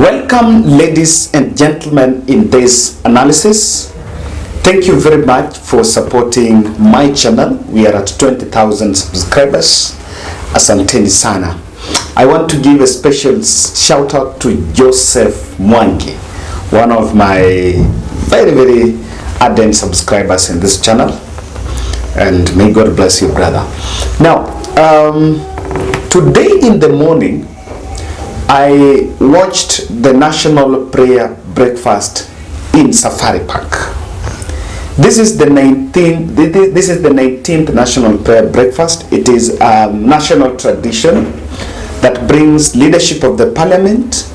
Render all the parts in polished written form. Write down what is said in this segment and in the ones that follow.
Welcome, ladies and gentlemen, in this analysis. Thank you very much for supporting my channel. We are at 20,000 subscribers. Asanteni sana. I want to give a special shout out to Joseph Mwangi, one of my very ardent subscribers in this channel. And may God bless you, brother. Now, today in the morning, I watched the National Prayer Breakfast in Safari Park. This is the 19th National Prayer Breakfast. It is a national tradition that brings leadership of the parliament,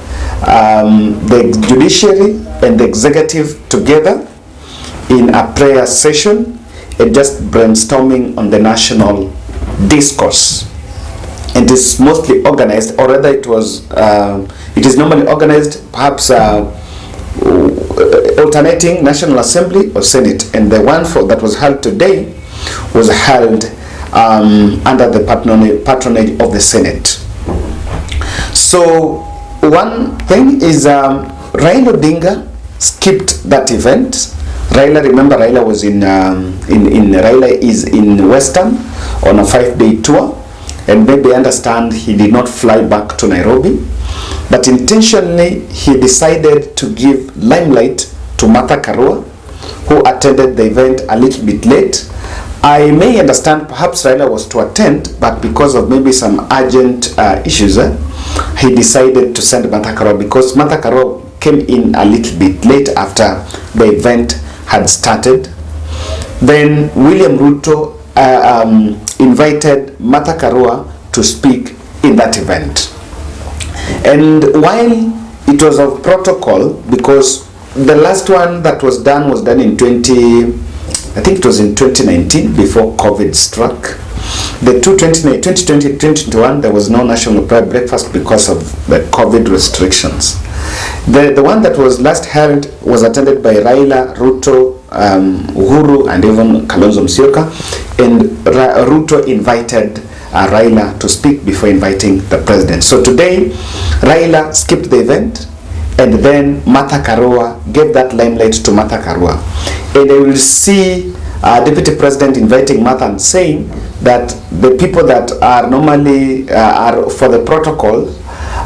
the judiciary and the executive together in a prayer session and just brainstorming on the national discourse. It is mostly organized, or rather it is normally organized, perhaps alternating National Assembly or Senate, and the one that was held today was held under the patronage of the Senate. So one thing is Raila Odinga skipped that event. Remember Raila was Raila is in Western on a 5-day tour. And maybe understand he did not fly back to Nairobi, but intentionally he decided to give limelight to Martha Karua, who attended the event a little bit late. I may understand perhaps Raila was to attend, but because of maybe some urgent issues, he decided to send Martha Karua, because Martha Karua came in a little bit late after the event had started. Then William Ruto invited Martha Karua to speak in that event. And while it was of protocol, because the last one that was done in 2019 before COVID struck. The 2020-2021 there was no National Prayer Breakfast because of the COVID restrictions. The one that was last held was attended by Raila, Ruto, Uhuru and even Kalonzo Musyoka, and Ruto invited Raila to speak before inviting the president. So today Raila skipped the event, and then Martha Karua gave that limelight to Martha Karua, and I will see Deputy President inviting Martha and saying that the people that are normally are for the protocol,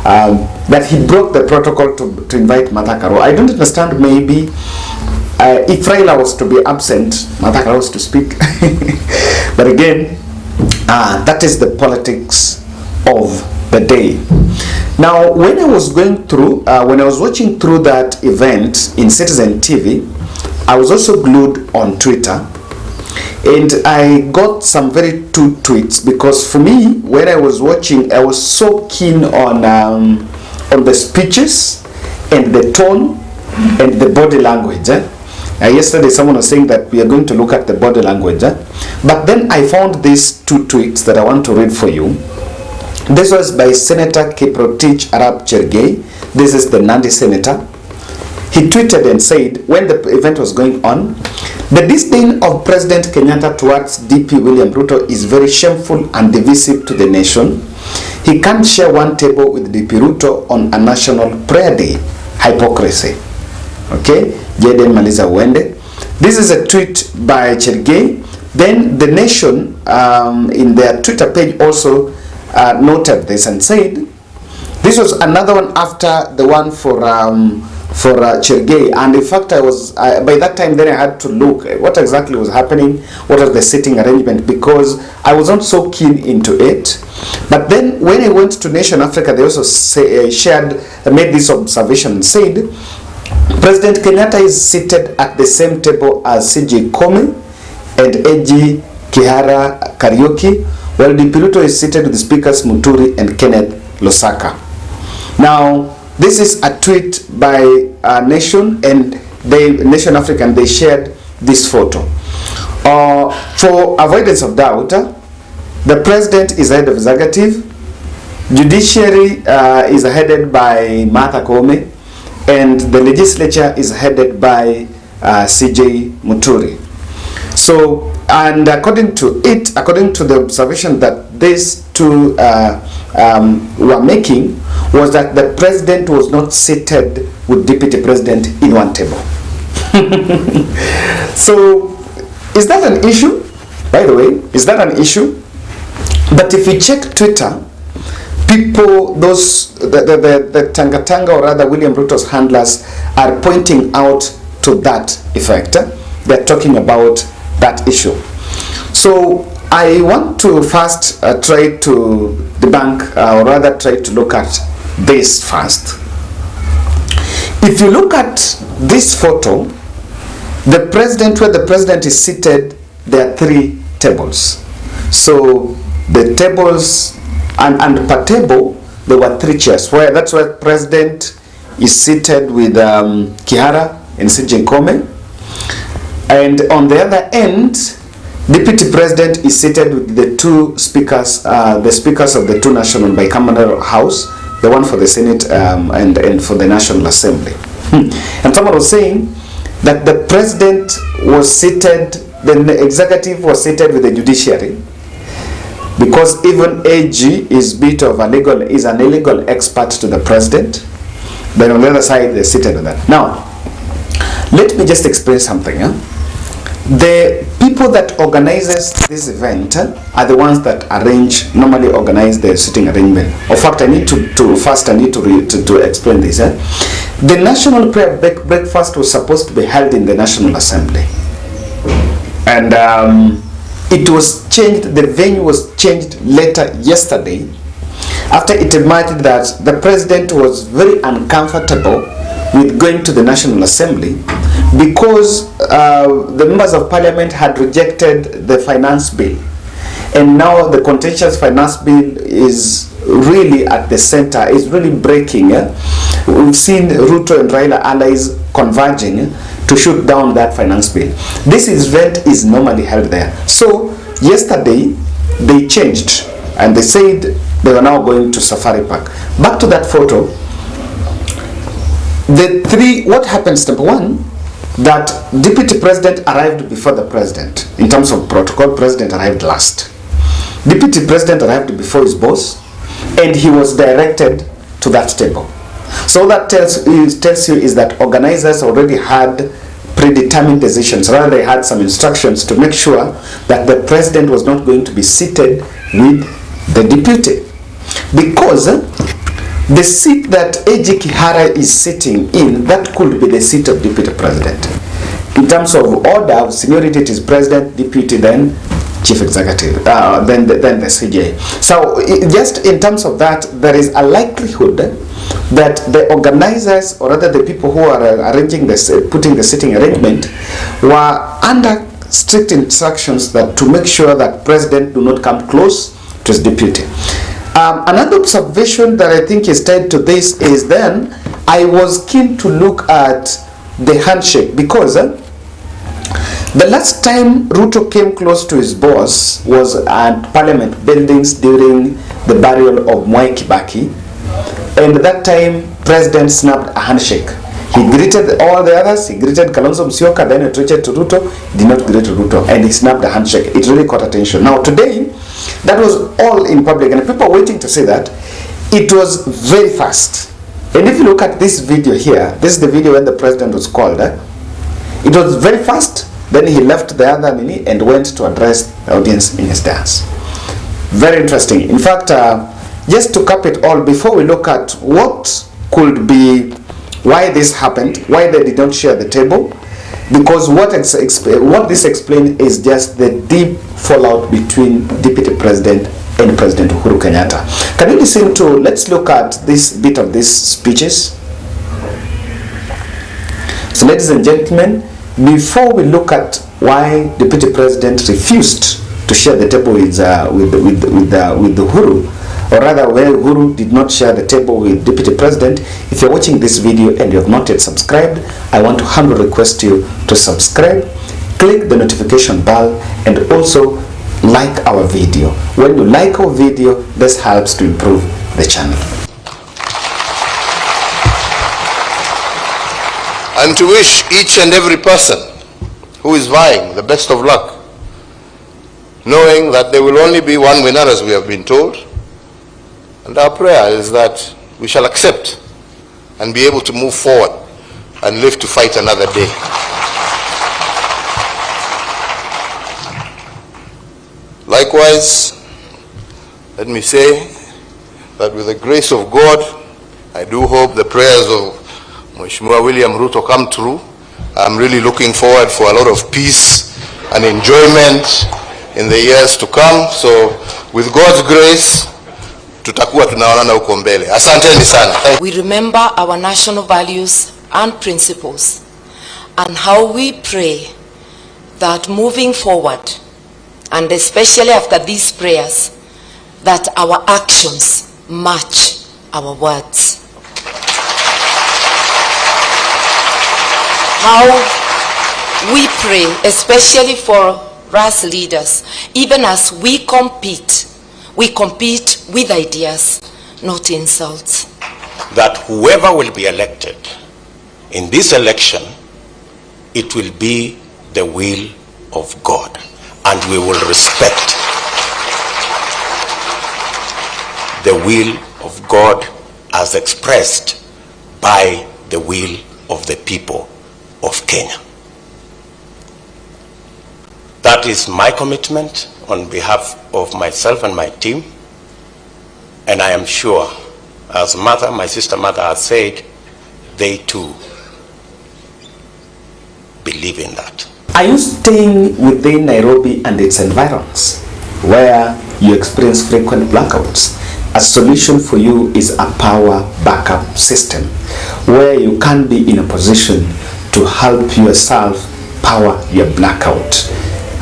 that he broke the protocol to invite Martha Karua. I don't understand, maybe if Raila was to be absent, Martha Karua was to speak. But again, that is the politics of the day. Now, when I was going through, when I was watching through that event in Citizen TV, I was also glued on Twitter, and I got some very two tweets, because for me, when I was watching, I was so keen on the speeches and the tone and the body language. Yesterday someone was saying that we are going to look at the body language, but then I found these two tweets that I want to read for you. This was by Senator Kiprotich Arap Chergey. This is the Nandi senator. He tweeted and said, when the event was going on, the disdain of President Kenyatta towards DP William Ruto is very shameful and divisive to the nation. He can't share one table with DP Ruto on a national prayer day. Hypocrisy. Okay? Jaden Maliza Wende. This is a tweet by Chergey. Then the Nation in their Twitter page also noted this and said, this was another one after the one for Chergey, and in fact I was by that time then I had to look at what exactly was happening, what was the sitting arrangement, because I was not so keen into it. But then when I went to Nation Africa, they also made this observation and said, President Kenyatta is seated at the same table as CJ Kome and AG Kihara Kariuki, while DP Ruto is seated with the speakers Muturi and Kenneth Losaka. Now, this is a tweet by Nation and Nation Africa, and they shared this photo. For avoidance of doubt, the president is head of executive, judiciary is headed by Martha Koome, and the legislature is headed by CJ Muturi. So, and according to the observation that these two were making, was that the president was not seated with deputy president in one table. So, is that an issue? By the way, is that an issue? But if you check Twitter, people, the Tanga or rather William Ruto's handlers are pointing out to that effect. They're talking about that issue. So I want to first try to debunk, or rather try to look at this first. If you look at this photo, the president, where the president is seated, there are 3 tables. So the tables, and per table there were 3 chairs. That's where president is seated with Kihara and CJ Kome, and on the other end, deputy president is seated with the 2 speakers, the speakers of the 2 national bicameral house, the one for the Senate and for the National Assembly. And someone was saying that the president was seated, the executive was seated with the judiciary, because even AG is an illegal expert to the president. Then on the other side, they're seated with that. Now, let me just explain something. The people that organizes this event are the ones that normally organize the sitting arrangement. In fact, I need to explain this. The national prayer breakfast was supposed to be held in the National Assembly, and it was changed. The venue was changed later yesterday, after it emerged that the president was very uncomfortable with going to the National Assembly because the members of parliament had rejected the finance bill, and now the contentious finance bill is really at the center, is really breaking. We've seen Ruto and Raila allies converging to shoot down that finance bill. This event is normally held there. So yesterday they changed and they said they were now going to Safari Park. Back to that photo. What happens? Number one, that deputy president arrived before the president. In terms of protocol, president arrived last. Deputy president arrived before his boss, and he was directed to that table. So that tells you is that organizers already had predetermined decisions. Rather, they had some instructions to make sure that the president was not going to be seated with the deputy, because the seat that AG Kihara is sitting in, that could be the seat of deputy president. In terms of order of seniority, it is president, deputy, then chief executive, then the CJ. So just in terms of that, there is a likelihood that the organizers, or rather the people who are arranging this, putting the sitting arrangement, were under strict instructions that to make sure that president do not come close to his deputy. Another observation that I think is tied to this is then I was keen to look at the handshake, because the last time Ruto came close to his boss was at Parliament buildings during the burial of Mwai Kibaki, and at that time President snapped a handshake. He greeted all the others, he greeted Kalonzo Musyoka, then he retreated to Ruto, did not greet Ruto, and he snapped a handshake. It really caught attention. Now today, that was all in public, and people were waiting to see that. It was very fast. And if you look at this video here, this is the video when the president was called. It was very fast. Then he left the other mini and went to address the audience in his dance. Very interesting. In fact, just to cap it all, before we look at what could be, why this happened, why they did not share the table, because what this explains is just the deep fallout between Deputy President and President Uhuru Kenyatta. Can you listen to, let's look at this bit of these speeches. So ladies and gentlemen, before we look at why Deputy President refused to share the table with Uhuru, or rather where Uhuru did not share the table with Deputy President, if you're watching this video and you have not yet subscribed, I want to humbly request you to subscribe, click the notification bell, and also like our video. When you like our video, this helps to improve the channel. And to wish each and every person who is vying the best of luck knowing that there will only be one winner, as we have been told. And our prayer is that we shall accept and be able to move forward and live to fight another day. Likewise, let me say that with the grace of God, I do hope the prayers of Mheshimiwa William Ruto come true. I'm really looking forward for a lot of peace and enjoyment in the years to come. So with God's grace, tutakuwa tunaonana huko mbele. Asanteni sana. We remember our national values and principles and how we pray that moving forward, and especially after these prayers, that our actions match our words. How we pray, especially for us leaders, even as we compete with ideas, not insults. That whoever will be elected in this election, it will be the will of God, and we will respect the will of God as expressed by the will of the people of Kenya. That is my commitment on behalf of myself and my team, and I am sure, as my sister Mother has said, they too believe in that. Are you staying within Nairobi and its environs, where you experience frequent blackouts? A solution for you is a power backup system, where you can be in a position to help yourself power your blackout.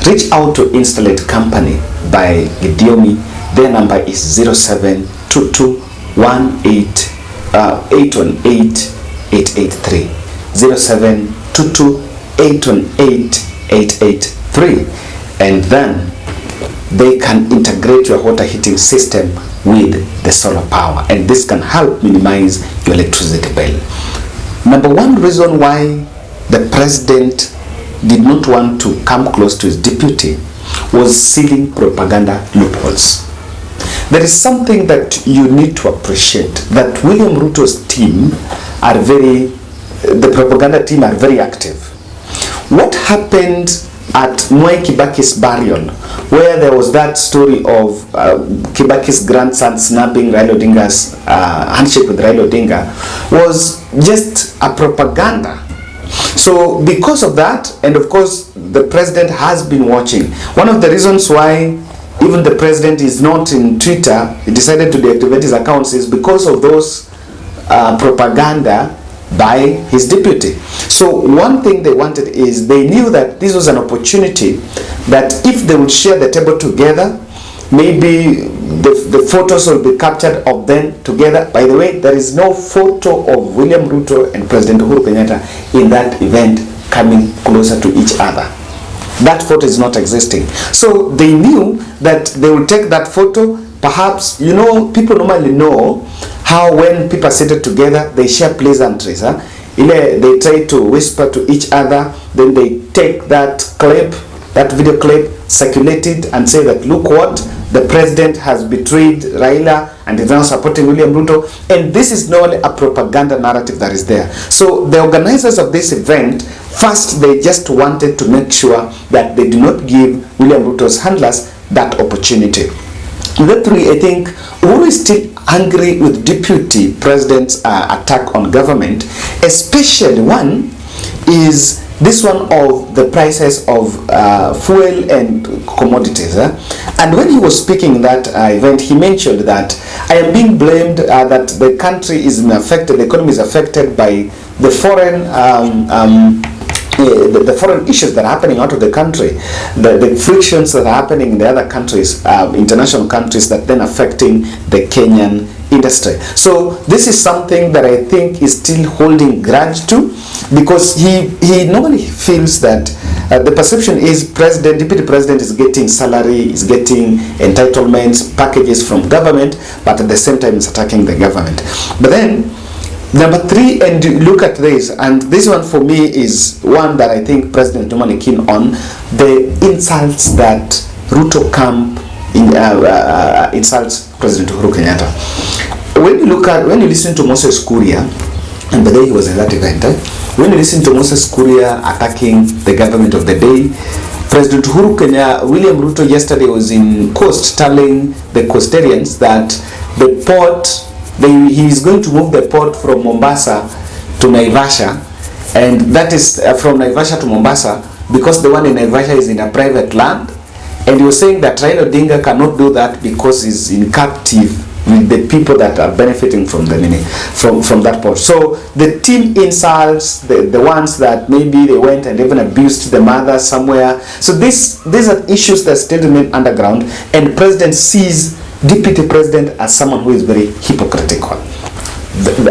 Reach out to Installate Company by Gidiomi. Their number is 0722 818-883. 0722-818-883. And then they can integrate your water heating system with the solar power, and this can help minimize your electricity bill. Number one reason why the president did not want to come close to his deputy was sealing propaganda loopholes. There is something that you need to appreciate, that William Ruto's team are the propaganda team are very active. What happened at Mwai Kibaki's burial, where there was that story of Kibaki's grandson snapping Raila Odinga's handshake with Raila Odinga, was just a propaganda. So because of that, and of course the president has been watching, one of the reasons why even the president is not in Twitter, he decided to deactivate his accounts, is because of those propaganda by his deputy. So one thing they wanted is, they knew that this was an opportunity that if they would share the table together, maybe the photos will be captured of them together. By the way, there is no photo of William Ruto and President Uhuru Kenyatta in that event coming closer to each other. That photo is not existing. So they knew that they would take that photo. Perhaps, people normally know how when people are seated together, they share pleasantries. They try to whisper to each other, then they take that clip, that video clip, circulate it and say that, look what, the president has betrayed Raila and is now supporting William Ruto. And this is not a propaganda narrative that is there. So the organizers of this event, first they just wanted to make sure that they do not give William Ruto's handlers that opportunity. Number three, I think Uhuru is still angry with deputy president's attack on government, especially one is this one of the prices of fuel and commodities. And when he was speaking in that event, he mentioned that I am being blamed that the country is affected, the economy is affected by the foreign the foreign issues that are happening out of the country, the frictions that are happening in the other countries, international countries, that then affecting the Kenyan industry. So this is something that I think is still holding grudge to, because he normally feels that the perception is deputy president is getting salary, is getting entitlements, packages from government, but at the same time is attacking the government. But then number three, and look at this, and this one for me is one that I think President Dumani keen on, the insults that Ruto camp insults President Uhuru Kenyatta. When you listen to Moses Kuria, and by the way he was in that event, when you listen to Moses Kuria attacking the government of the day, President William Ruto yesterday was in Coast telling the Coastarians that the port, he is going to move the port from Mombasa to Naivasha, and that is from Naivasha to Mombasa, because the one in Naivasha is in a private land. And he was saying that Raila Odinga cannot do that because he's in captive with the people that are benefiting from from that port. So the team insults the ones that maybe they went and even abused the mother somewhere. So these are issues that still remain underground, and President sees Deputy President as someone who is very hypocritical.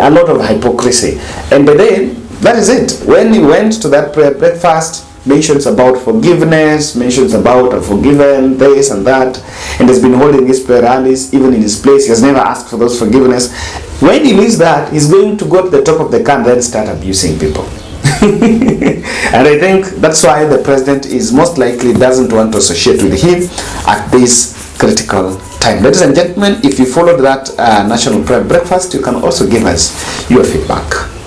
A lot of hypocrisy. And by then, that is it. When he went to that prayer breakfast, mentions about forgiveness, mentions about I've forgiven this and that, and has been holding his prayer rallies even in his place. He has never asked for those forgiveness. When he leaves that, he's going to go to the top of the car and then start abusing people. And I think that's why the president is most likely doesn't want to associate with him at this critical time. Ladies and gentlemen, if you followed that national prayer breakfast, you can also give us your feedback.